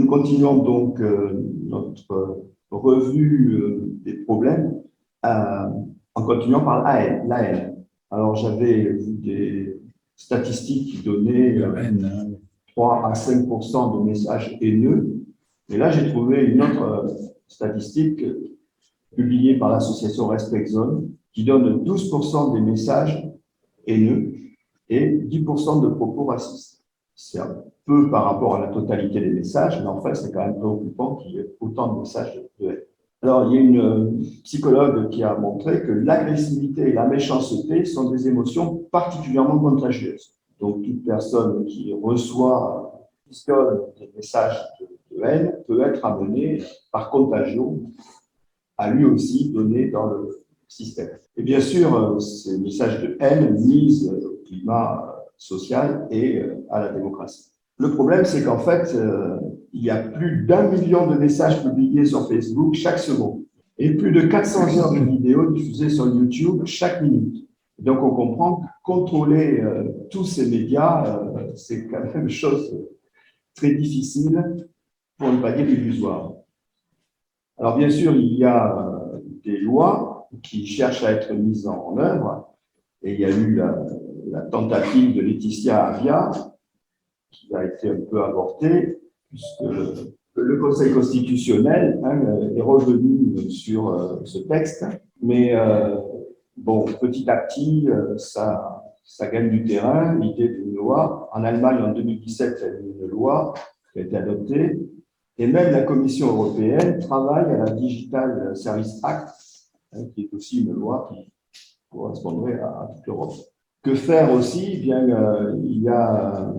Nous continuons donc notre revue des problèmes en continuant par la haine. Alors, j'avais vu des statistiques qui donnaient 3 à 5% de messages haineux. Et là, j'ai trouvé une autre statistique publiée par l'association Respect Zone qui donne 12% des messages haineux et 10% de propos racistes. C'est un peu par rapport à la totalité des messages, mais en fait, c'est quand même préoccupant qu'il y ait autant de messages de haine. Alors, il y a une psychologue qui a montré que l'agressivité et la méchanceté sont des émotions particulièrement contagieuses. Donc, toute personne qui reçoit, des messages de haine peut être amenée par contagion à lui aussi donner dans le système. Et bien sûr, ces messages de haine nuisent au climat social et à la démocratie. Le problème, c'est qu'en fait, il y a plus d'1 million de messages publiés sur Facebook chaque seconde et plus de 400 heures de vidéos diffusées sur YouTube chaque minute. Donc, on comprend que contrôler tous ces médias, c'est quand même une chose très difficile, pour ne pas dire illusoire. Alors, bien sûr, il y a des lois qui cherchent à être mises en œuvre, et il y a eu la tentative de Laetitia Avia, qui a été un peu avortée, puisque le Conseil constitutionnel est revenu sur ce texte, mais bon, petit à petit, ça gagne du terrain, l'idée d'une loi. En Allemagne, en 2017, il y a eu une loi qui a été adoptée, et même la Commission européenne travaille à la Digital Service Act, qui est aussi une loi qui correspondrait à toute l'Europe. Que faire aussi? Eh bien, il y a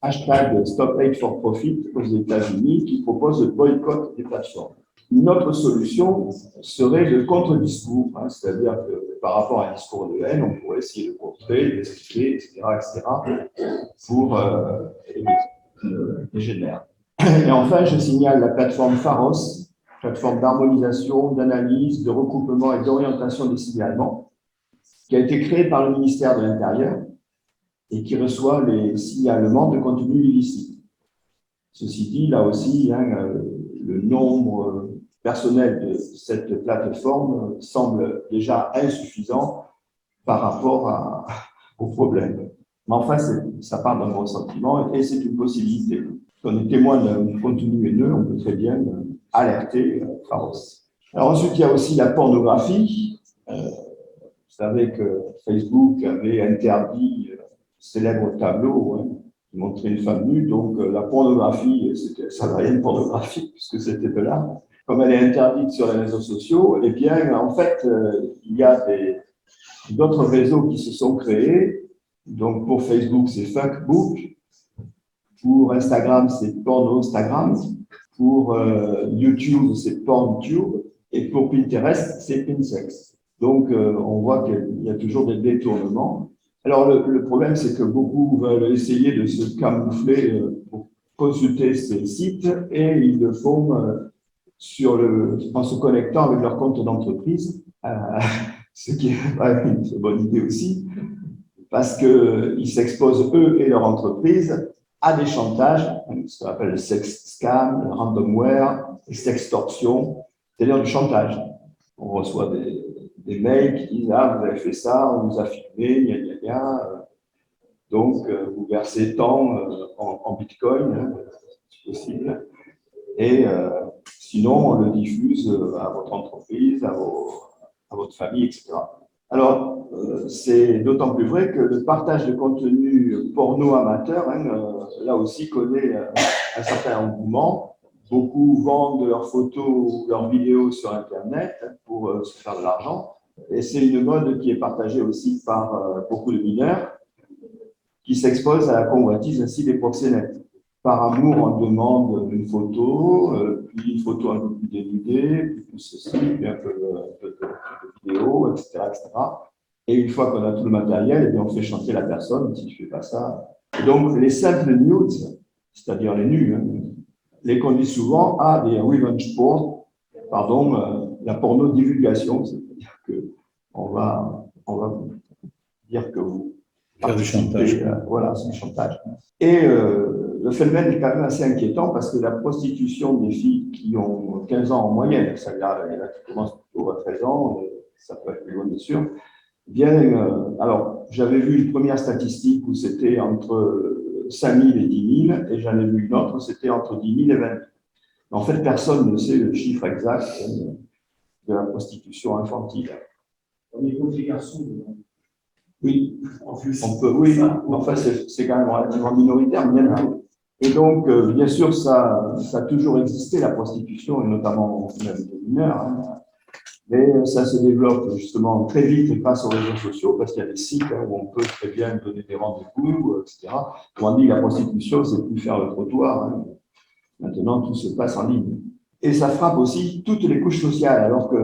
hashtag Stop Hate for Profit aux États-Unis qui propose le boycott des plateformes. Une autre solution serait le contre-discours, c'est-à-dire que par rapport à un discours de haine, on pourrait essayer de contrer, d'expliquer, etc., pour les génères. Et enfin, je signale la plateforme Pharos, plateforme d'harmonisation, d'analyse, de recoupement et d'orientation des signalements, qui a été créée par le ministère de l'Intérieur et qui reçoit les signalements de contenu illicite. Ceci dit, là aussi, le nombre personnel de cette plateforme semble déjà insuffisant par rapport au problème. Mais enfin, ça part d'un bon sentiment et c'est une possibilité. Quand on est témoin d'un contenu haineux, on peut très bien alerter Pharos. Alors ensuite, il y a aussi la pornographie. Vous savez que Facebook avait interdit célèbre tableau qui montrait une femme nue, donc la pornographie, ça n'a rien de pornographique puisque c'était de l'art. Comme elle est interdite sur les réseaux sociaux, eh bien, en fait, il y a d'autres réseaux qui se sont créés. Donc, pour Facebook, c'est Fuckbook. Pour Instagram, c'est Pornostagram. Pour YouTube, c'est PornTube. Et pour Pinterest, c'est Pinsex. Donc, on voit qu'il y a toujours des détournements. Alors, le problème, c'est que beaucoup veulent essayer de se camoufler pour consulter ces sites et ils le font en se connectant avec leur compte d'entreprise, ce qui est pas une bonne idée aussi, parce qu'ils s'exposent, eux et leur entreprise, à des chantages, ce qu'on appelle le sex scam, le ransomware, les sextorsions, c'est-à-dire du chantage. On reçoit des mails qui disent « Ah, vous avez fait ça, on vous a filmé, gna gna gna, donc vous versez tant en bitcoin, si possible, et sinon on le diffuse à votre entreprise, à votre famille, etc. » Alors, c'est d'autant plus vrai que le partage de contenu porno amateur, là aussi, connaît un certain engouement. Beaucoup vendent leurs photos ou leurs vidéos sur Internet pour se faire de l'argent. Et c'est une mode qui est partagée aussi par beaucoup de mineurs qui s'exposent à la convoitise ainsi des proxénètes. Par amour, on demande une photo, puis une photo un peu plus dénudée, puis plus ceci, puis un peu de vidéo, etc., etc. Et une fois qu'on a tout le matériel, eh bien, on fait chanter la personne si tu ne fais pas ça. Et donc, les simple nudes, c'est-à-dire les nus, les conduisent souvent à des revenge porn, la porno-divulgation, c'est-à-dire qu'on va dire que vous faire du chantage. Voilà, c'est du chantage. Et le phénomène est quand même assez inquiétant parce que la prostitution des filles qui ont 15 ans en moyenne, ça, il y en a qui commencent plutôt à 13 ans, ça peut être plus loin bien sûr, viennent. Alors, j'avais vu une première statistique où c'était entre 5 000 et 10 000, et j'en ai vu une autre où c'était entre 10 000 et 20 000. En fait, personne ne sait le chiffre exact de la prostitution infantile. On est contre les garçons. Oui, on peut, oui, enfin, c'est quand même relativement minoritaire, mais il y en a. Et donc, bien sûr, ça a toujours existé, la prostitution, et notamment même des mineurs, hein. Mais ça se développe justement très vite grâce aux réseaux sociaux, parce qu'il y a des sites où on peut très bien donner des rendez-vous, etc. On dit que la prostitution, c'est plus faire le trottoir, hein. Maintenant, tout se passe en ligne. Et ça frappe aussi toutes les couches sociales, alors que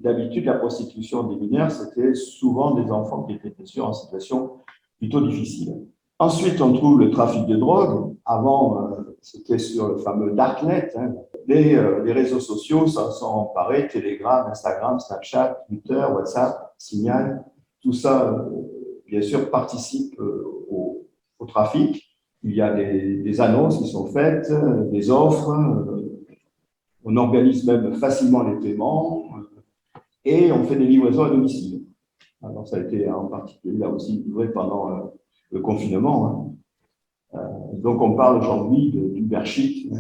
d'habitude, la prostitution des mineurs, c'était souvent des enfants qui étaient bien sûr en situation plutôt difficile. Ensuite, on trouve le trafic de drogue. Avant, c'était sur le fameux Darknet, hein. Les réseaux sociaux s'en sont emparés, Telegram, Instagram, Snapchat, Twitter, WhatsApp, Signal. Tout ça, bien sûr, participe au trafic. Il y a des annonces qui sont faites, des offres. On organise même facilement les paiements et on fait des livraisons à domicile. Alors, ça a été en particulier là aussi vrai pendant le confinement, hein. Donc, on parle aujourd'hui d'Ubershit.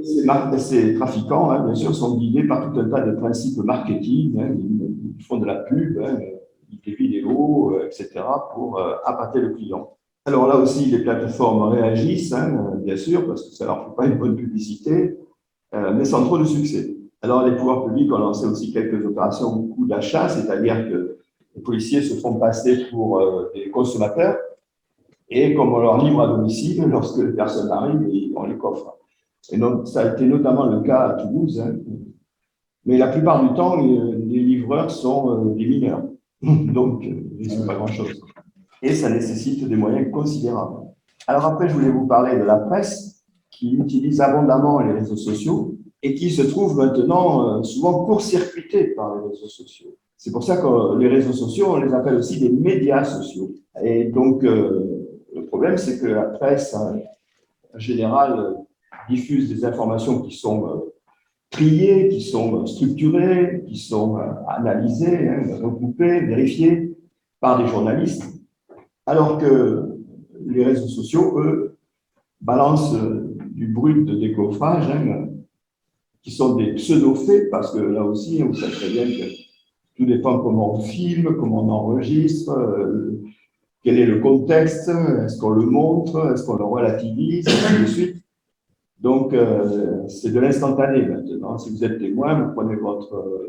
Ces trafiquants, hein, bien sûr, sont guidés par tout un tas de principes marketing, hein. Ils font de la pub, hein, des vidéos, etc., pour appâter le client. Alors là aussi, les plateformes réagissent, hein, bien sûr, parce que ça ne leur fait pas une bonne publicité, mais sans trop de succès. Alors, les pouvoirs publics ont lancé aussi quelques opérations de coup d'achat, c'est-à-dire que les policiers se font passer pour des consommateurs, et comme on leur livre à domicile, lorsque les personnes arrivent, on les coffre. Et donc, ça a été notamment le cas à Toulouse, hein. Mais la plupart du temps, les livreurs sont des mineurs. Donc, ils ne sont pas grand-chose. Et ça nécessite des moyens considérables. Alors après, je voulais vous parler de la presse qui utilise abondamment les réseaux sociaux et qui se trouve maintenant souvent court-circuitée par les réseaux sociaux. C'est pour ça que les réseaux sociaux, on les appelle aussi des médias sociaux. Et donc, le problème, c'est que la presse, en général, diffuse des informations qui sont triées, qui sont structurées, qui sont analysées, hein, recoupées, vérifiées par des journalistes, alors que les réseaux sociaux, eux, balancent du brut de décoffrage, hein, qui sont des pseudo-faits, parce que là aussi, on sait très bien que tout dépend comment on filme, comment on enregistre, quel est le contexte, est-ce qu'on le montre, est-ce qu'on le relativise, et ainsi de suite. Donc, c'est de l'instantané maintenant. Si vous êtes témoin, vous prenez votre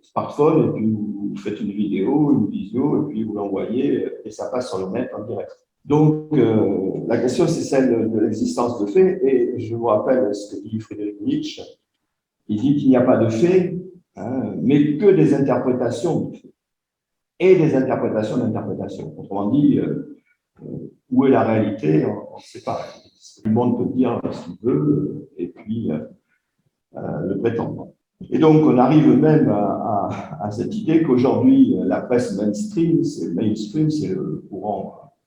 smartphone et puis vous faites une vidéo, une visio, et puis vous l'envoyez et ça passe sur le net en direct. Donc, la question, c'est celle de l'existence de faits. Et je vous rappelle ce que dit Friedrich Nietzsche. Il dit qu'il n'y a pas de faits, hein, mais que des interprétations de faits. Et des interprétations d'interprétations. Autrement dit, où est la réalité? On ne sait pas. Tout le monde peut dire ce qu'il veut et puis le prétendre. Et donc, on arrive même à cette idée qu'aujourd'hui, la presse mainstream, c'est le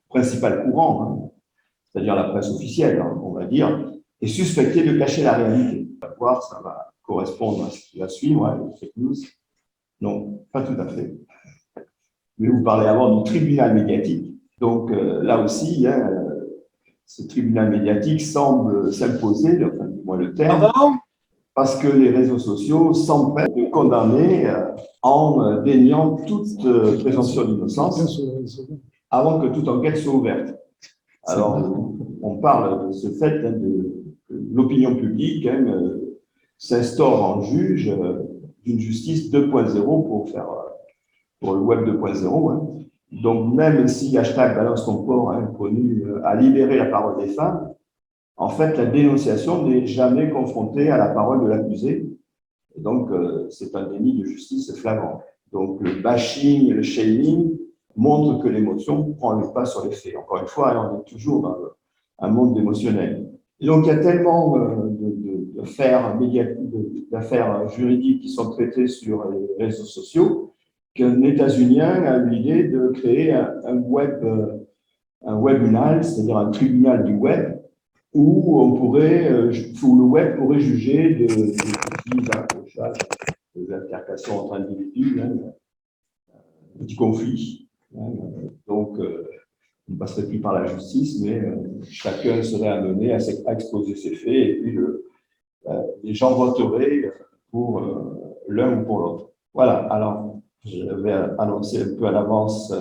principal courant, hein, c'est-à-dire la presse officielle, hein, on va dire, est suspectée de cacher la réalité. On va voir, ça va correspondre à ce qui va suivre, hein, les fake news. Non, pas tout à fait. Je vais vous parler avant du tribunal médiatique. Donc, là aussi, hein, ce tribunal médiatique semble s'imposer, enfin, du moins le terme, parce que les réseaux sociaux s'empêchent de condamner en déniant toute présomption d'innocence avant que toute enquête soit ouverte. Alors, on parle de ce fait, hein, de l'opinion publique, hein, s'instaure en juge d'une justice 2.0 pour le web 2.0. Hein. Donc, même si hashtag Balance ton corps, hein, connu à libérer la parole des femmes, en fait, la dénonciation n'est jamais confrontée à la parole de l'accusé. Et donc, c'est un déni de justice flagrant. Donc, le bashing et le shaming montrent que l'émotion prend le pas sur les faits. Encore une fois, on est toujours dans un monde émotionnel. Et donc, il y a tellement d'affaires juridiques qui sont traitées sur les réseaux sociaux qu'un États-Unien a eu l'idée de créer un webunal, c'est-à-dire un tribunal du web, où on pourrait, où le web pourrait juger de petits accrochages, des altercations entre individus, hein, petits conflits. Hein, donc, on ne passerait plus par la justice, mais chacun serait amené à exposer ses faits, et puis les gens voteraient pour l'un ou pour l'autre. Voilà, alors je vais annoncer un peu à l'avance,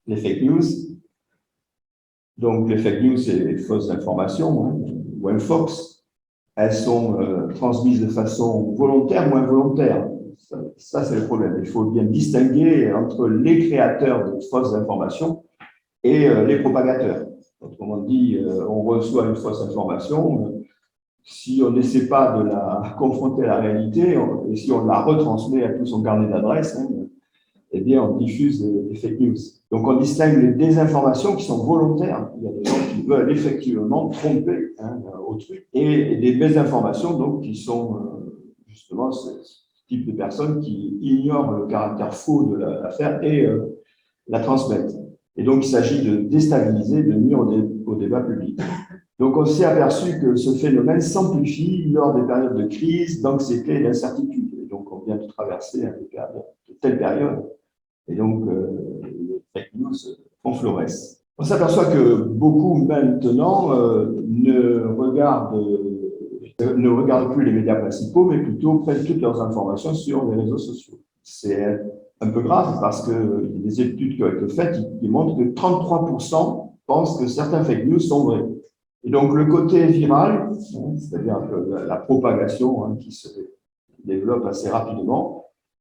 les fake news. Donc, les fake news, c'est les fausses informations, hein, ou infox. Elles sont transmises de façon volontaire ou involontaire. Ça, c'est le problème. Il faut bien distinguer entre les créateurs de fausses informations et les propagateurs. Autrement dit, on reçoit une fausse information. Si on n'essaie pas de la confronter à la réalité, et si on la retransmet à tout son carnet d'adresses, hein, eh bien, on diffuse des fake news. Donc, on distingue les désinformations qui sont volontaires. Il y a des gens qui veulent effectivement tromper, hein, autrui. Et des désinformations, donc, qui sont justement ce type de personnes qui ignorent le caractère faux de l'affaire et la transmettent. Et donc, il s'agit de déstabiliser, de nuire au débat public. Donc, on s'est aperçu que ce phénomène s'amplifie lors des périodes de crise, d'anxiété et d'incertitude. Et donc, on vient de traverser de telles périodes. Et donc, les fake news font florès. On s'aperçoit que beaucoup maintenant ne regardent plus les médias principaux, mais plutôt prennent toutes leurs informations sur les réseaux sociaux. C'est un peu grave parce qu'il y a des études qui ont été faites qui montrent que 33% pensent que certains fake news sont vrais. Et donc, le côté viral, hein, c'est-à-dire la propagation, hein, qui se développe assez rapidement,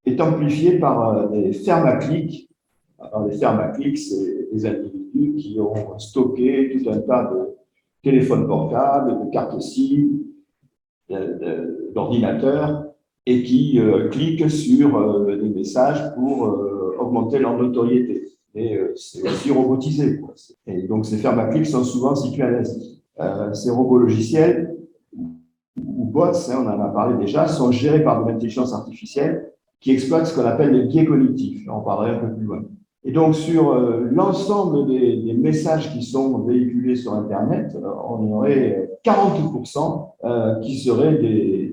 est amplifié par des fermes à clics. Alors, les fermes à clics, c'est des individus qui ont stocké tout un tas de téléphones portables, de cartes SIM, d'ordinateurs, et qui cliquent sur des messages pour augmenter leur notoriété. Et c'est aussi robotisé, quoi. Et donc, ces fermes à clics sont souvent situées en Asie. Ces robots logiciels, ou bots, hein, on en a parlé déjà, sont gérés par de l'intelligence artificielle qui exploite ce qu'on appelle les biais cognitifs. On en parlerait un peu plus loin. Et donc, sur l'ensemble des messages qui sont véhiculés sur Internet, on aurait 40% qui seraient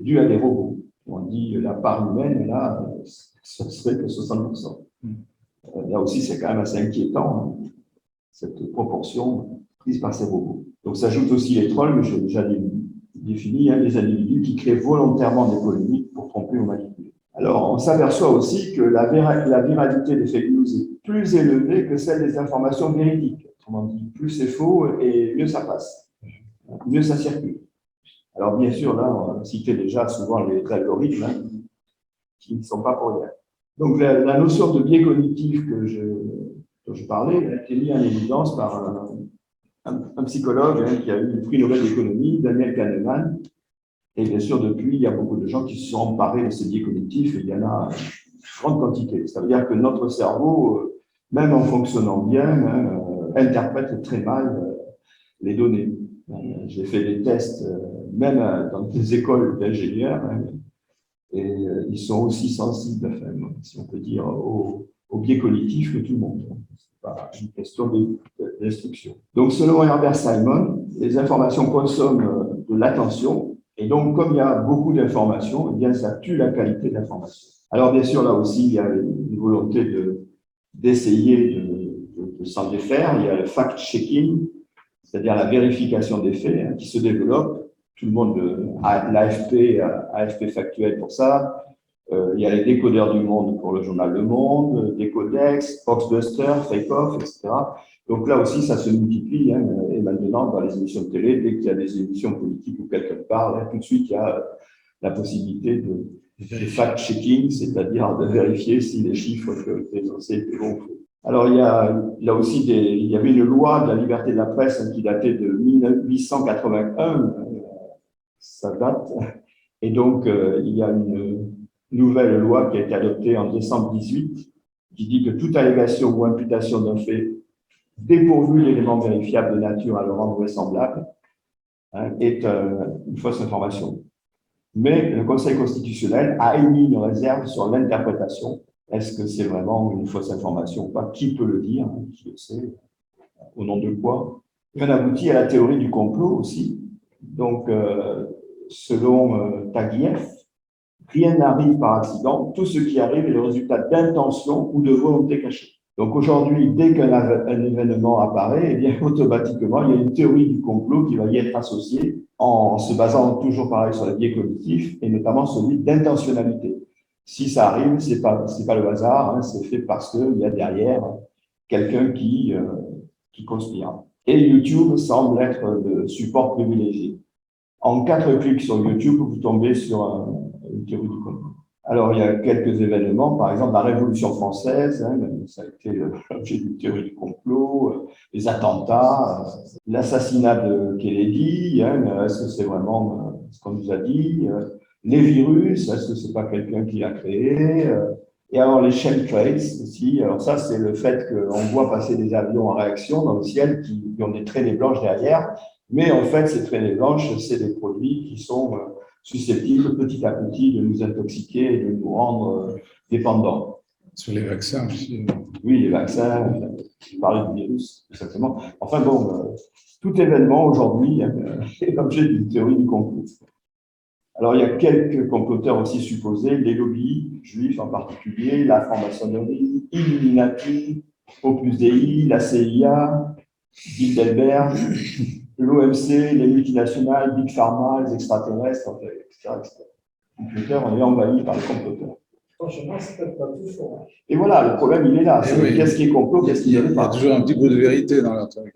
dus à des robots. On dit la part humaine, là, ce serait que 60%. Là aussi, c'est quand même assez inquiétant, hein, cette proportion prise par ces robots. Donc, s'ajoutent aussi les trolls, mais j'ai déjà défini, hein, les individus qui créent volontairement des polémiques pour tromper ou manipuler. Alors, on s'aperçoit aussi que la viralité des fake news est plus élevée que celle des informations véridiques. Autrement dit, plus c'est faux et mieux ça passe, mieux ça circule. Alors, bien sûr, là, on a cité déjà souvent les algorithmes, hein, qui ne sont pas pour rien. Donc, la notion de biais cognitif dont je parlais a été mise en évidence par un psychologue, hein, qui a eu le prix Nobel d'économie, Daniel Kahneman. Et bien sûr, depuis, il y a beaucoup de gens qui se sont emparés de ces biais cognitifs, et il y en a une grande quantité. Ça veut dire que notre cerveau, même en fonctionnant bien, hein, interprète très mal les données. J'ai fait des tests, même dans des écoles d'ingénieurs, hein, et ils sont aussi sensibles, enfin, si on peut dire, aux biais cognitifs que tout le monde. C'est pas une question d'instruction. Donc, selon Herbert Simon, les informations consomment de l'attention. Et donc, comme il y a beaucoup d'informations, eh bien, ça tue la qualité de l'information. Alors, bien sûr, là aussi, il y a une volonté d'essayer de s'en défaire. Il y a le fact-checking, c'est-à-dire la vérification des faits, hein, qui se développe. Tout le monde a l'AFP factuel pour ça. Il y a les décodeurs du Monde pour le journal Le Monde, Décodex, Boxbuster, Fake Off, etc. Donc là aussi, ça se multiplie, hein, et maintenant, dans les émissions de télé, dès qu'il y a des émissions politiques où quelqu'un parle, tout de suite, il y a la possibilité de fact-checking, c'est-à-dire de vérifier si les chiffres qui ont été énoncés étaient bons ou faux. Alors, il y a aussi il y avait une loi de la liberté de la presse, hein, qui datait de 1881, ça date, et donc il y a une nouvelle loi qui a été adoptée en décembre 2018, qui dit que toute allégation ou imputation d'un fait dépourvu d'éléments vérifiables de nature à le rendre vraisemblable, hein, est une fausse information. Mais le Conseil constitutionnel a émis une réserve sur l'interprétation. Est-ce que c'est vraiment une fausse information ou pas? Qui peut le dire? Qui le sait? Au nom de quoi? Et on aboutit à la théorie du complot aussi. Donc, selon Taguieff, rien n'arrive par accident. Tout ce qui arrive est le résultat d'intention ou de volonté cachée. Donc aujourd'hui, dès qu'un événement apparaît, eh bien, automatiquement, il y a une théorie du complot qui va y être associée en se basant toujours pareil sur les biais cognitifs et notamment celui d'intentionnalité. Si ça arrive, c'est pas le hasard, hein, c'est fait parce qu'il y a derrière quelqu'un qui conspire. Et YouTube semble être le support privilégié. En 4 clics sur YouTube, vous tombez sur une théorie du complot. Alors, il y a quelques événements, par exemple la Révolution française, hein, ça a été l'objet d'une théorie du complot, les attentats, l'assassinat de Kennedy, hein, est-ce que c'est vraiment ce qu'on nous a dit, les virus, est-ce que c'est pas quelqu'un qui l'a créé, et alors les chemtrails aussi, alors ça c'est le fait qu'on voit passer des avions en réaction dans le ciel qui ont des traînées blanches derrière, mais en fait ces traînées blanches, c'est des produits qui sont susceptibles petit à petit de nous intoxiquer et de nous rendre dépendants. Sur les vaccins aussi. Oui, les vaccins, je parlais du virus, exactement. Enfin bon, tout événement aujourd'hui est l'objet d'une théorie du complot. Alors il y a quelques comploteurs aussi supposés, les lobbies, juifs en particulier, la franc-maçonnerie, Illuminati, Opus Dei, la CIA, Bilderberg, l'OMC, les multinationales, Big Pharma, les extraterrestres, etc. Les comploteurs, on est envahis par les comploteurs. Franchement, c'est peut-être pas tout fort. Et voilà, le problème, il est là. C'est oui. Qu'est-ce qui est complot, qu'est-ce qui n'est pas. Il y a toujours un petit bout de vérité dans leur truc.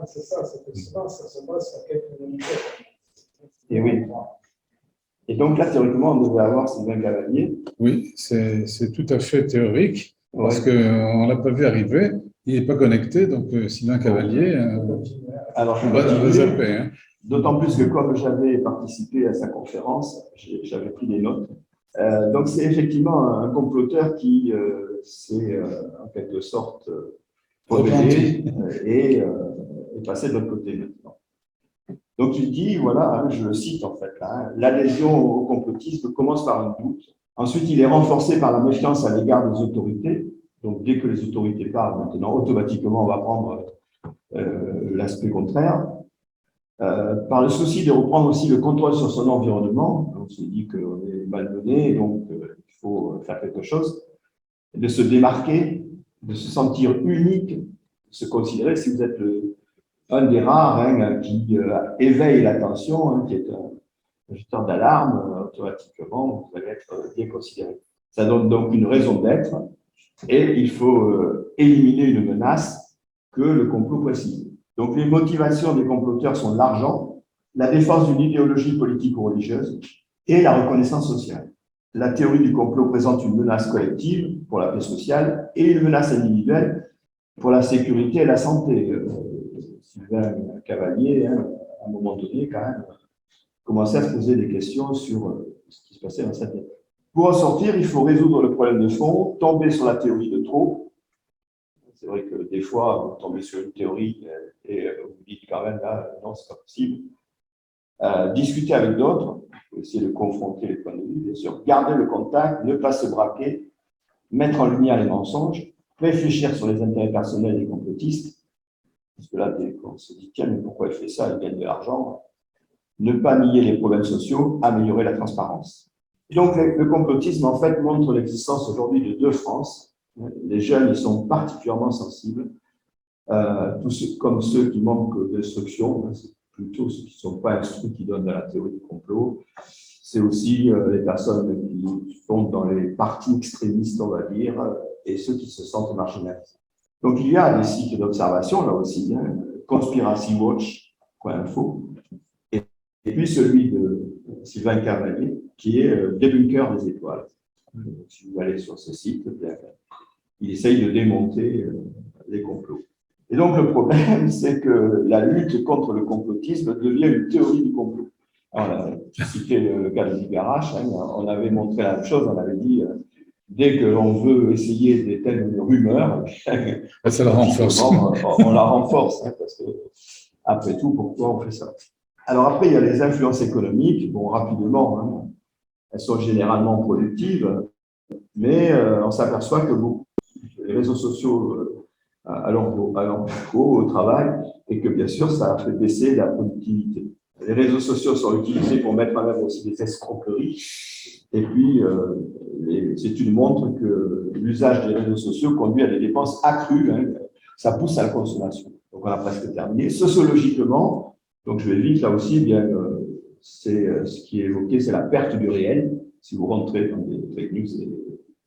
C'est ça, c'est que souvent, ça se base sur quelques minutes. Et oui. Et donc là, théoriquement, on devait avoir Sylvain Cavalier. Oui, c'est tout à fait théorique, parce Ouais. qu'on ne l'a pas vu arriver. Il n'est pas connecté, donc Sylvain Cavalier, Alors, on va zapper. Hein. D'autant plus que comme j'avais participé à sa conférence, j'avais pris des notes. Donc, c'est effectivement un comploteur qui s'est en quelque sorte rebellé et est passé de l'autre côté maintenant. Donc, il dit, voilà, hein, je le cite en fait, hein, l'adhésion au complotisme commence par un doute. Ensuite, il est renforcé par la méfiance à l'égard des autorités. Donc, dès que les autorités parlent, maintenant, automatiquement, on va prendre l'aspect contraire. Par le souci de reprendre aussi le contrôle sur son environnement, on se dit qu'on est malmené, donc il faut faire quelque chose, de se démarquer, de se sentir unique, de se considérer, si vous êtes un des rares hein, qui éveille l'attention, hein, qui est un jeteur d'alarme, automatiquement, vous allez être bien considéré. Ça donne donc une raison d'être, et il faut éliminer une menace que le complot précise. Donc, les motivations des comploteurs sont l'argent, la défense d'une idéologie politique ou religieuse et la reconnaissance sociale. La théorie du complot présente une menace collective pour la paix sociale et une menace individuelle pour la sécurité et la santé. Sylvain Cavalier, hein, à un moment donné, quand même, commençait à se poser des questions sur ce qui se passait dans sa tête. Pour en sortir, il faut résoudre le problème de fond, tomber sur la théorie de trop. C'est vrai que des fois, vous tombez sur une théorie et vous dites quand même, là, non, c'est pas possible. Discuter avec d'autres, essayer de confronter les points de vue, bien sûr, garder le contact, ne pas se braquer, mettre en lumière les mensonges, réfléchir sur les intérêts personnels des complotistes, parce que là, on se dit, tiens, mais pourquoi il fait ça, il gagne de l'argent, ne pas nier les problèmes sociaux, améliorer la transparence. Et donc, le complotisme, en fait, montre l'existence aujourd'hui de 2 France. Les jeunes, ils sont particulièrement sensibles, comme ceux qui manquent d'instruction, hein, c'est plutôt ceux qui ne sont pas instruits qui donnent de la théorie du complot. C'est aussi les personnes qui sont dans les partis extrémistes, on va dire, et ceux qui se sentent marginalisés. Donc, il y a des sites d'observation, là aussi, hein, conspiracywatch.info, et puis celui de Sylvain Cavalier, qui est débunker des étoiles. Donc, si vous allez sur ce site, bien, il essaye de démonter les complots. Et donc, le problème, c'est que la lutte contre le complotisme devient une théorie du complot. Alors, tu citais le cas de Liberace, hein, on avait montré la même chose, on avait dit, dès que l'on veut essayer d'éteindre une rumeur, ça la renforce. On la renforce, hein, parce que, après tout, pourquoi on fait ça? Alors après, il y a les influences économiques, bon, rapidement, hein, elles sont généralement productives, mais on s'aperçoit que les réseaux sociaux, à l'emploi, au travail, et que bien sûr, ça a fait baisser la productivité. Les réseaux sociaux sont utilisés pour mettre en œuvre aussi des escroqueries. Et puis, les études montrent que l'usage des réseaux sociaux conduit à des dépenses accrues. Hein. Ça pousse à la consommation. Donc, on a presque terminé. Sociologiquement, donc je vais vite là aussi, eh bien, c'est ce qui est évoqué, c'est la perte du réel. Si vous rentrez dans des fake news et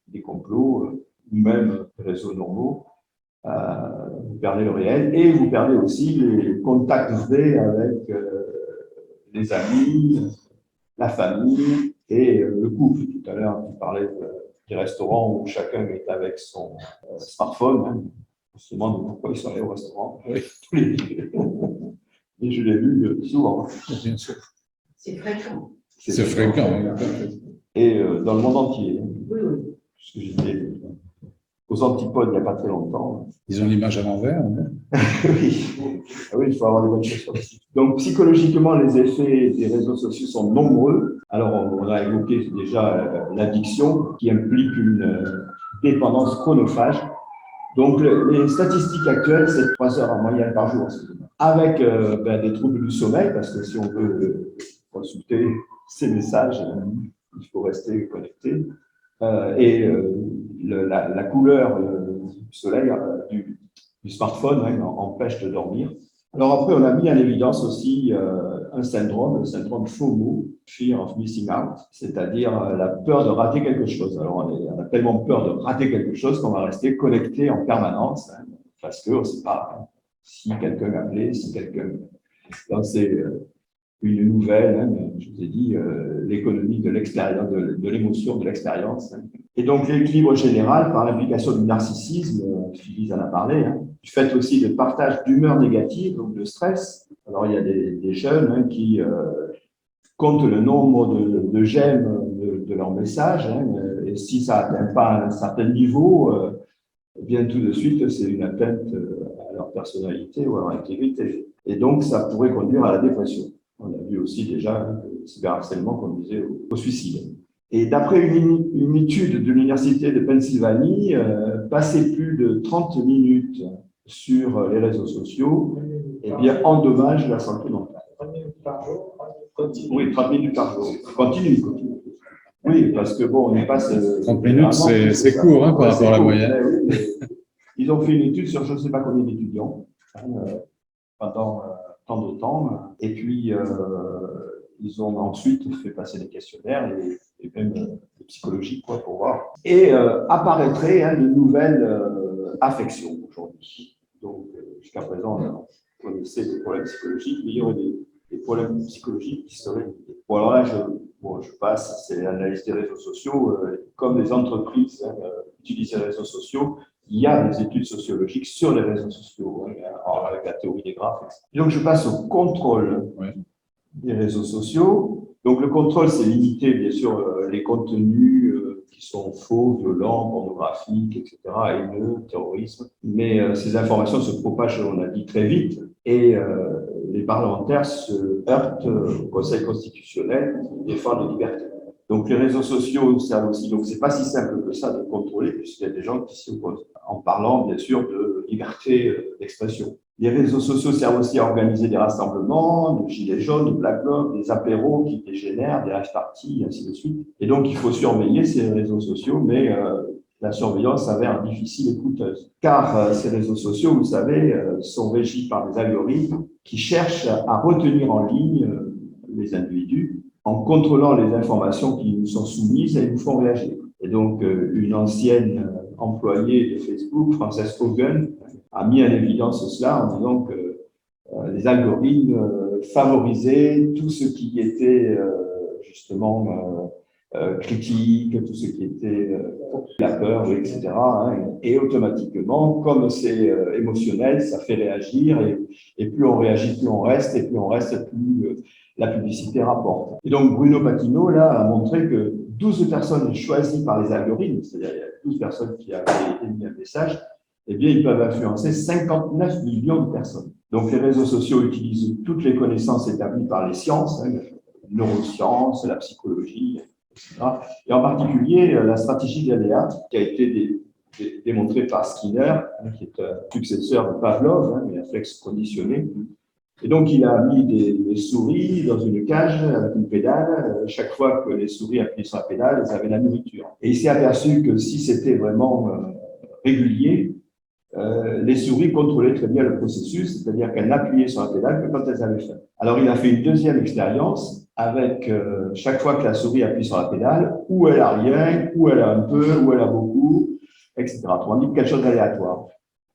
des complots, ou même des réseaux normaux, vous perdez le réel et vous perdez aussi les contacts vrais avec les amis, la famille et le couple. Tout à l'heure, tu parlais des restaurants où chacun est avec son smartphone. Hein. On se demande pourquoi ils sont allés au restaurant. Oui. Et je l'ai vu souvent. Bien sûr. C'est fréquent. C'est fréquent. Et dans le monde entier. Oui, oui. Parce que j'étais aux antipodes il n'y a pas très longtemps. Ils ont l'image à l'envers. Hein. Oui. Ah oui, il faut avoir des bonnes choses. Donc, psychologiquement, les effets des réseaux sociaux sont nombreux. Alors, on a évoqué déjà l'addiction qui implique une dépendance chronophage. Donc, les statistiques actuelles, c'est 3 heures en moyenne par jour, avec des troubles du sommeil, parce que si on veut consulter ces messages, il faut rester connecté. La couleur du soleil, du smartphone, hein, empêche de dormir. Alors après, on a mis en évidence aussi un syndrome, le syndrome FOMO, Fear of Missing Out, c'est-à-dire la peur de rater quelque chose. Alors on a tellement peur de rater quelque chose qu'on va rester connecté en permanence, hein, parce qu'on ne sait pas hein, si quelqu'un a appelé, si quelqu'un... C'est une nouvelle, hein, je vous ai dit, l'économie de l'expérience, de l'émotion, de l'expérience. Hein. Et donc l'équilibre général, par l'implication du narcissisme, Phyllis en a parlé, hein, du fait aussi de partage d'humeur négative, donc de stress. Alors il y a des jeunes hein, qui comptent le nombre de j'aime de leur message, hein, et si ça n'atteint pas un certain niveau, eh bien tout de suite c'est une atteinte à leur personnalité ou à leur intégrité. Et donc ça pourrait conduire à la dépression. On a vu aussi déjà le cyberharcèlement conduisait au suicide. Et d'après une étude de l'Université de Pennsylvanie, passer plus de 30 minutes sur les réseaux sociaux, eh bien, endommage la santé mentale. 30 minutes par jour, continue. Oui, 30 minutes par jour. Continue. Oui, parce que bon, on y passe... 30 minutes, c'est court hein, par rapport à la moyenne. Oui, ils ont fait une étude sur je ne sais pas combien d'étudiants pendant tant de temps. Et puis, ils ont ensuite fait passer des questionnaires et même psychologiques pour voir. Et apparaîtraient hein, de nouvelles affections aujourd'hui. Donc, jusqu'à présent, on connaissait des problèmes psychologiques, mais il y aurait des problèmes psychologiques qui seraient liés. Bon, alors là, je passe, c'est l'analyse des réseaux sociaux. Comme les entreprises hein, utilisent les réseaux sociaux, il y a des études sociologiques sur les réseaux sociaux, hein, avec la théorie des graphes, etc. Et donc, je passe au contrôle des réseaux sociaux. Donc, le contrôle, c'est limiter, bien sûr, les contenus qui sont faux, violents, pornographiques, etc., haineux, terrorisme. Mais ces informations se propagent, on l'a dit, très vite. Et les parlementaires se heurtent au Conseil constitutionnel qui défend les libertés. Donc, les réseaux sociaux servent aussi. Donc, c'est pas si simple que ça de contrôler, puisqu'il y a des gens qui s'y opposent, en parlant, bien sûr, de liberté d'expression. Les réseaux sociaux servent aussi à organiser des rassemblements, de gilets jaunes, de black blocs, des apéros qui dégénèrent, des rave parties, ainsi de suite. Et donc, il faut surveiller ces réseaux sociaux, mais la surveillance s'avère difficile et coûteuse. Car ces réseaux sociaux, vous savez, sont régis par des algorithmes qui cherchent à retenir en ligne les individus en contrôlant les informations qui nous sont soumises et nous font réagir. Et donc, une ancienne employée de Facebook, Frances Haugen, a mis en évidence cela en disant que les algorithmes favorisaient tout ce qui était justement critique, tout ce qui était la peur, etc. Hein, et automatiquement, comme c'est émotionnel, ça fait réagir et plus on réagit, plus on reste, et plus on reste, plus la publicité rapporte. Et donc Bruno Patino là, a montré que 12 personnes choisies par les algorithmes, c'est-à-dire il y a 12 personnes qui avaient émis un message, eh bien, ils peuvent influencer 59 millions de personnes. Donc, les réseaux sociaux utilisent toutes les connaissances établies par les sciences, hein, les neurosciences, la psychologie, etc. Et en particulier, la stratégie d'ADA, qui a été démontré par Skinner, qui est un successeur de Pavlov, mais réflexe conditionné. Et donc, il a mis des souris dans une cage avec une pédale. Chaque fois que les souris appuyaient sur la pédale, elles avaient la nourriture. Et il s'est aperçu que si c'était vraiment régulier, les souris contrôlaient très bien le processus, c'est-à-dire qu'elles n'appuyaient sur la pédale que quand elles avaient faim. Alors, il a fait une deuxième expérience avec chaque fois que la souris appuie sur la pédale, où elle a rien, où elle a un peu, où elle a beaucoup, etc. On dit quelque chose d'aléatoire.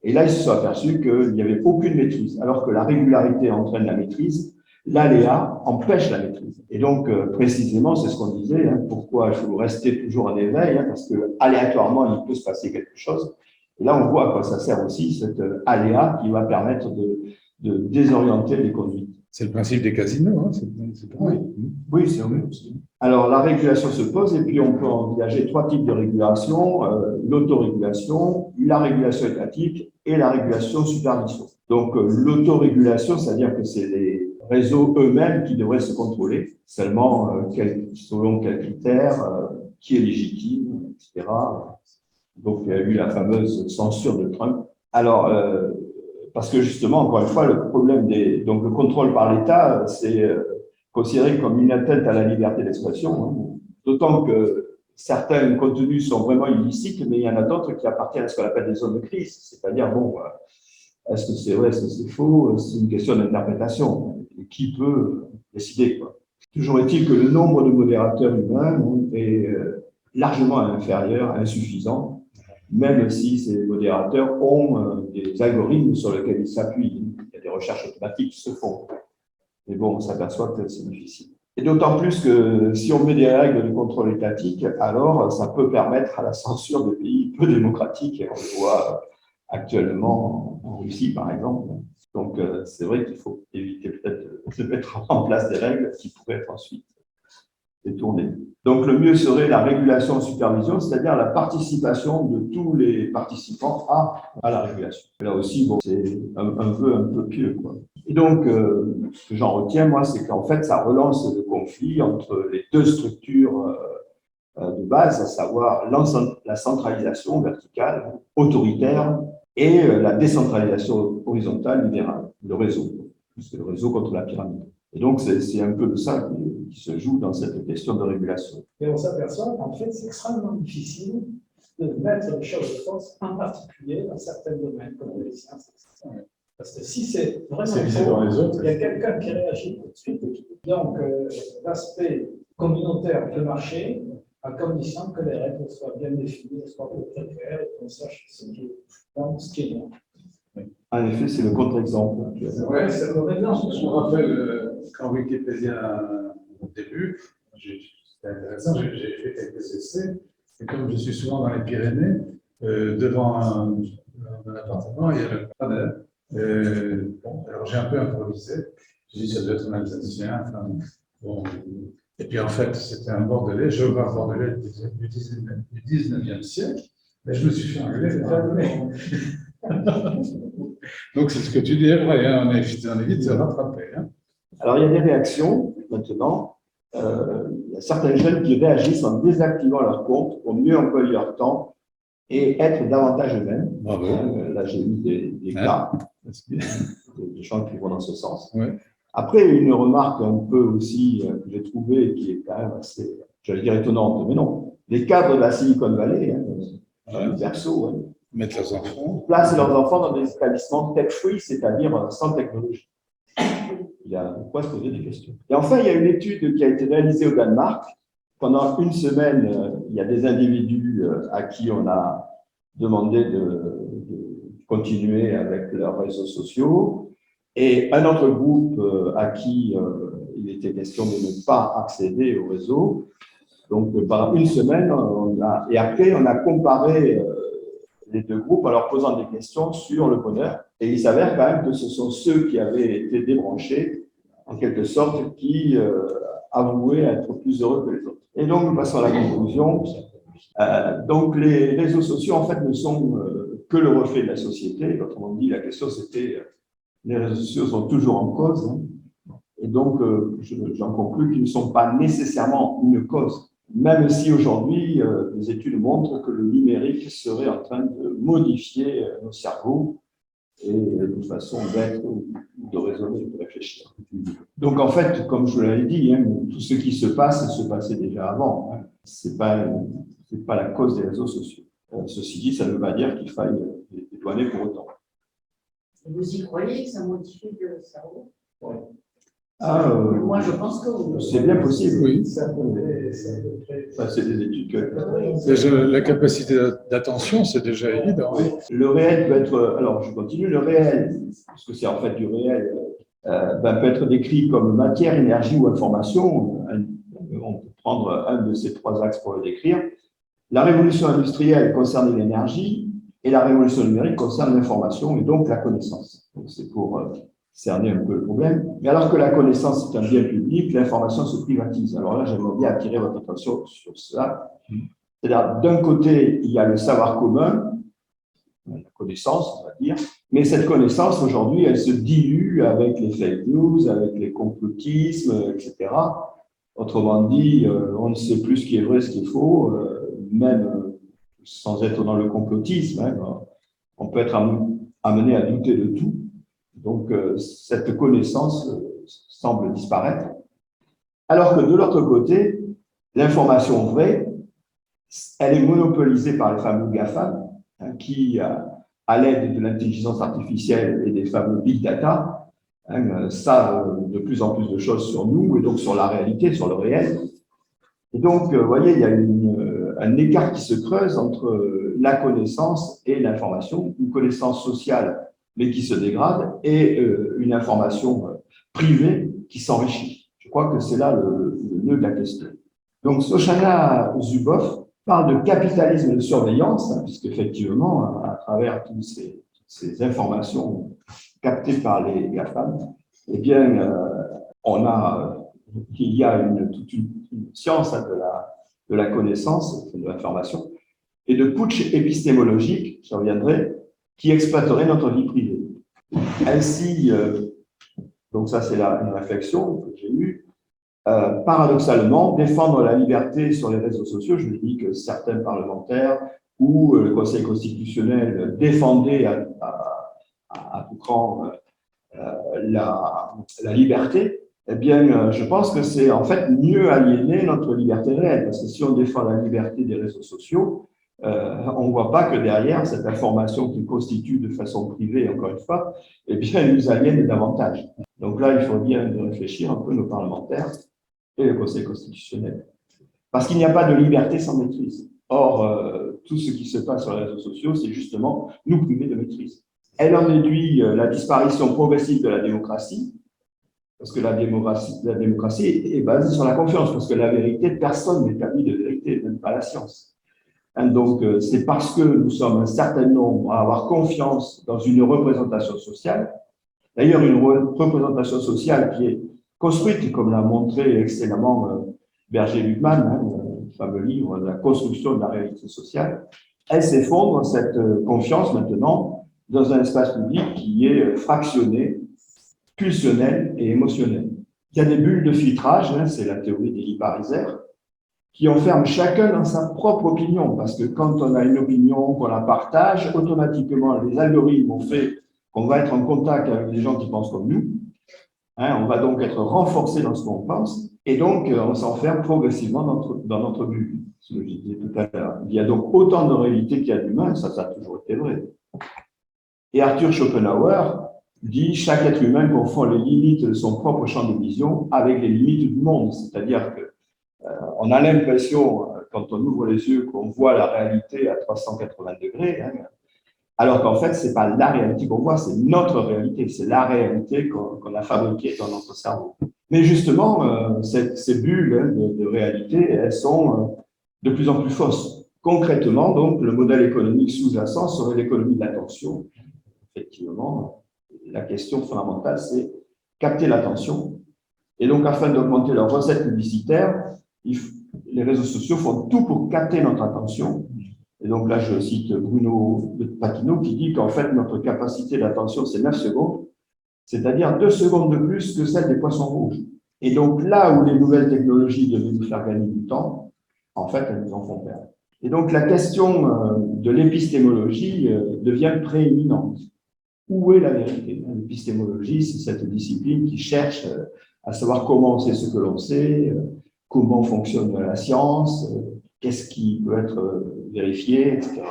Et là, ils se sont aperçus qu'il n'y avait aucune maîtrise, alors que la régularité entraîne la maîtrise, l'aléa empêche la maîtrise. Et donc, précisément, c'est ce qu'on disait, pourquoi il faut rester toujours en éveil, parce que aléatoirement, il peut se passer quelque chose. Et là, on voit à quoi ça sert aussi, cette aléa qui va permettre de désorienter les conduites. C'est le principe des casinos, c'est pareil. Oui, c'est vrai. Alors, la régulation se pose et puis on peut envisager trois types de régulation, l'autorégulation, la régulation étatique et la régulation supervision. Donc, l'autorégulation, c'est-à-dire que c'est les réseaux eux-mêmes qui devraient se contrôler, seulement selon quels critères, qui est légitime, etc. Donc, il y a eu la fameuse censure de Trump. Alors, parce que justement, encore une fois, le problème donc le contrôle par l'État, c'est considéré comme une atteinte à la liberté d'expression, d'autant que certains contenus sont vraiment illicites, mais il y en a d'autres qui appartiennent à ce qu'on appelle des zones de crise, c'est-à-dire, bon, est-ce que c'est vrai, est-ce que c'est faux, c'est une question d'interprétation. Qui peut décider, quoi. Toujours est-il que le nombre de modérateurs humains est largement inférieur, insuffisant, même si ces modérateurs ont des algorithmes sur lesquels ils s'appuient. Il y a des recherches automatiques qui se font. Mais bon, on s'aperçoit que c'est difficile. Et d'autant plus que si on met des règles de contrôle étatique, alors ça peut permettre à la censure de pays peu démocratiques. Et on le voit actuellement en Russie, par exemple. Donc, c'est vrai qu'il faut éviter peut-être de mettre en place des règles qui pourraient être ensuite détournées. Donc, le mieux serait la régulation en supervision, c'est-à-dire la participation de tous les participants à la régulation. Là aussi, bon, c'est un peu pieux, quoi. Et donc, ce que j'en retiens, moi, c'est qu'en fait, ça relance le conflit entre les deux structures de base, à savoir la centralisation verticale, autoritaire, et la décentralisation horizontale libérale, le réseau. C'est le réseau contre la pyramide. Et donc, c'est un peu de ça qui se joue dans cette question de régulation. Et on s'aperçoit qu'en fait, c'est extrêmement difficile de mettre les choses de force, en particulier dans certains domaines, comme les sciences, etc. Parce que si c'est vraiment faux, il y a quelqu'un qui réagit tout de suite. Donc, l'aspect communautaire peut marcher à condition que les règles soient bien définies, soient très claires et qu'on sache ce qui est bon. En effet, c'est le contre-exemple. Oui, c'est le contre-exemple. Je me rappelle quand Wikipédia, au début, c'était intéressant, j'ai fait quelques essais. Et comme je suis souvent dans les Pyrénées, devant un appartement, il y avait un panel. Bon, alors j'ai un peu improvisé. J'ai dit, ça doit être un Alsacien. Enfin, bon. Et puis en fait, c'était un Bordelais, géographe bordelais du 19e siècle. Mais je me suis fait engueuler. Donc c'est ce que tu dis, vrai, on est vite de se rattraper. Alors il y a des réactions maintenant. Il y a certains jeunes qui réagissent en désactivant leur compte pour mieux employer leur temps et être davantage eux-mêmes. Bravo. Là, j'ai eu des cas, des gens qui vont dans ce sens. Ouais. Après, une remarque un peu aussi que j'ai trouvée qui est quand même assez, j'allais dire étonnante, mais non. Les cadres de la Silicon Valley, perso, Mettre leurs enfants. placent leurs enfants dans des établissements tech-free, c'est-à-dire sans technologie. Il y a de quoi se poser des questions. Et enfin, il y a une étude qui a été réalisée au Danemark. Pendant une semaine, il y a des individus à qui on a demandé de continuer avec leurs réseaux sociaux et un autre groupe à qui il était question de ne pas accéder au réseau. Donc, pendant une semaine, et après, on a comparé les deux groupes en leur posant des questions sur le bonheur. Et il s'avère quand même que ce sont ceux qui avaient été débranchés, en quelque sorte, qui avouaient être plus heureux que les autres. Et donc, nous passons à la conclusion. Donc, les réseaux sociaux, en fait, ne sont que le reflet de la société. Autrement dit, la question, c'était, les réseaux sociaux sont toujours en cause. Et donc, j'en conclus qu'ils ne sont pas nécessairement une cause. même si aujourd'hui, les études montrent que le numérique serait en train de modifier nos cerveaux et nos façons d'être, de raisonner, de réfléchir. Donc, en fait, comme je vous l'avais dit, hein, tout ce qui se passe se passait déjà avant. Hein. Ce n'est pas la cause des réseaux sociaux. Ceci dit, ça ne veut pas dire qu'il faille les dédouaner pour autant. Vous y croyez que ça modifie le cerveau? Moi, je pense que oui. C'est bien possible. Oui. Ça, c'est des études que... Déjà, la capacité d'attention, c'est déjà évident. Oui. Le réel peut être... Alors, je continue. Le réel, parce que c'est en fait du réel, peut être décrit comme matière, énergie ou information. On peut prendre un de ces trois axes pour le décrire. La révolution industrielle concerne l'énergie et la révolution numérique concerne l'information et donc la connaissance. Donc, c'est pour cerner un peu le problème. Mais alors que la connaissance est un bien public, l'information se privatise. Alors là, j'aimerais bien attirer votre attention sur cela. C'est-à-dire, d'un côté, il y a le savoir commun, la connaissance, on va dire, mais cette connaissance, aujourd'hui, elle se dilue avec les fake news, avec les complotismes, etc. Autrement dit, on ne sait plus ce qui est vrai, ce qui est faux, même sans être dans le complotisme. Hein, on peut être amené à douter de tout. Donc, cette connaissance semble disparaître. Alors que de l'autre côté, l'information vraie, elle est monopolisée par les fameux GAFAM, hein, qui, à l'aide de l'intelligence artificielle et des fameux big data, hein, savent de plus en plus de choses sur nous et donc sur la réalité, sur le réel. Et donc, vous voyez, il y a un écart qui se creuse entre la connaissance et l'information, une connaissance sociale mais qui se dégrade, et une information privée qui s'enrichit. Je crois que c'est là le nœud de la question. Donc, Shoshana Zuboff parle de capitalisme de surveillance, hein, puisqu'effectivement, à travers toutes ces informations captées par les GAFAM, eh bien, il y a toute une science hein, de la connaissance, de l'information, et de putsch épistémologique, j'en reviendrai, qui exploiterait notre vie privée. Ainsi, donc ça c'est une réflexion que j'ai eue, paradoxalement, défendre la liberté sur les réseaux sociaux, je me dis que certains parlementaires ou le Conseil constitutionnel défendaient à tout cran la liberté, eh bien, je pense que c'est en fait mieux aliéner notre liberté réelle, parce que si on défend la liberté des réseaux sociaux, on ne voit pas que derrière cette information qui constitue de façon privée, encore une fois, eh bien, elle nous aliène davantage. Donc là, il faut bien réfléchir un peu nos parlementaires et le Conseil constitutionnel. Parce qu'il n'y a pas de liberté sans maîtrise. Or, tout ce qui se passe sur les réseaux sociaux, c'est justement nous priver de maîtrise. Elle en déduit la disparition progressive de la démocratie, parce que la démocratie est basée sur la confiance, parce que la vérité, personne n'établit de vérité, même pas la science. Donc, c'est parce que nous sommes un certain nombre à avoir confiance dans une représentation sociale, d'ailleurs une représentation sociale qui est construite, comme l'a montré excellemment Berger-Luckmann, hein, le fameux livre « La construction de la réalité sociale », elle s'effondre, cette confiance maintenant, dans un espace public qui est fractionné, pulsionnel et émotionnel. Il y a des bulles de filtrage, hein, c'est la théorie d'Elie Pariser, qui enferment chacun dans sa propre opinion, parce que quand on a une opinion, qu'on la partage, automatiquement, les algorithmes ont fait qu'on va être en contact avec des gens qui pensent comme nous, hein, on va donc être renforcé dans ce qu'on pense, et donc on s'enferme progressivement dans notre bulle, ce que je disais tout à l'heure. Il y a donc autant de réalité qu'il y a d'humains, ça a toujours été vrai. Et Arthur Schopenhauer dit « Chaque être humain confond les limites de son propre champ de vision avec les limites du monde », c'est-à-dire que on a l'impression, quand on ouvre les yeux, qu'on voit la réalité à 380 degrés, hein, alors qu'en fait, ce n'est pas la réalité qu'on voit, c'est notre réalité, c'est la réalité qu'on a fabriquée dans notre cerveau. Mais justement, ces bulles hein, de réalité, elles sont de plus en plus fausses. Concrètement, donc, le modèle économique sous-jacent serait l'économie de l'attention. Effectivement, la question fondamentale, c'est capter l'attention. Et donc, afin d'augmenter leurs recettes publicitaires, les réseaux sociaux font tout pour capter notre attention. Et donc là, je cite Bruno Patino qui dit qu'en fait, notre capacité d'attention, c'est 9 secondes, c'est-à-dire 2 secondes de plus que celle des poissons rouges. Et donc là où les nouvelles technologies devaient nous faire gagner du temps, En fait, elles nous en font perdre. Et donc, la question de l'épistémologie devient prééminente. Où est la vérité? L'épistémologie, c'est cette discipline qui cherche à savoir comment on sait ce que l'on sait, comment fonctionne la science, qu'est-ce qui peut être vérifié, etc.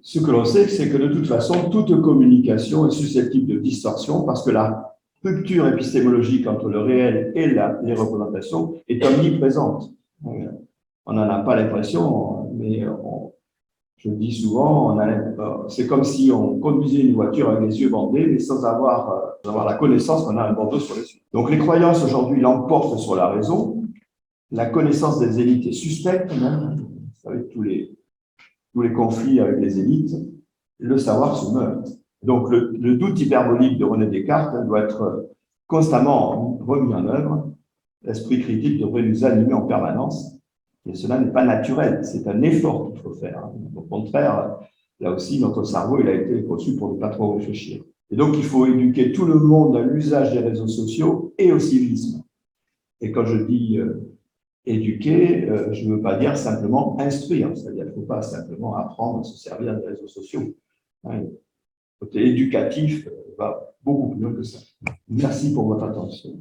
Ce que l'on sait, c'est que de toute façon, toute communication est susceptible de distorsion parce que la rupture épistémologique entre le réel et les représentations est omniprésente. On n'en a pas l'impression, mais je dis souvent, c'est comme si on conduisait une voiture avec les yeux bandés, mais sans avoir la connaissance qu'on a un bandeau sur les yeux. Donc les croyances aujourd'hui l'emportent sur la raison. La connaissance des élites est suspecte, même. Vous savez, tous les conflits avec les élites, le savoir se meurt. Donc le doute hyperbolique de René Descartes doit être constamment remis en œuvre. L'esprit critique devrait nous animer en permanence. Et cela n'est pas naturel, c'est un effort qu'il faut faire. Au contraire, là aussi, notre cerveau, il a été conçu pour ne pas trop réfléchir. Et donc, il faut éduquer tout le monde à l'usage des réseaux sociaux et au civisme. Et quand je dis éduquer, je ne veux pas dire simplement instruire, c'est-à-dire qu'il ne faut pas simplement apprendre à se servir des réseaux sociaux. Le côté éducatif va beaucoup plus loin que ça. Merci pour votre attention.